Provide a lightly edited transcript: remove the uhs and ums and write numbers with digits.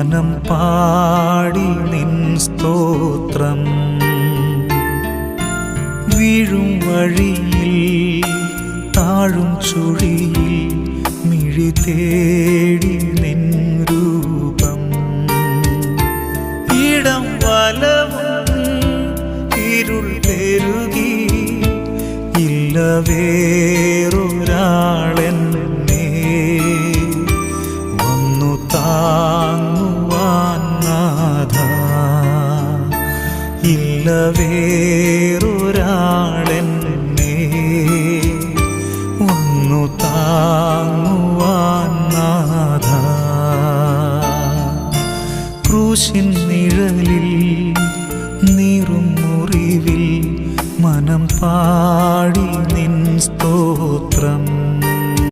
മനം പാടി നിൻ സ്തോത്രം. വീഴും വഴിയിൽ താഴും ചുഴിയിൽ മിഴി തേടി നിൻ രൂപം. ഇടം വലവും ഇരുൾ പെരുകി ഇല്ല വേറൊരാളെന്നെ വന്നു താങ്ങുവാൻ നാഥാ. ഇല്ല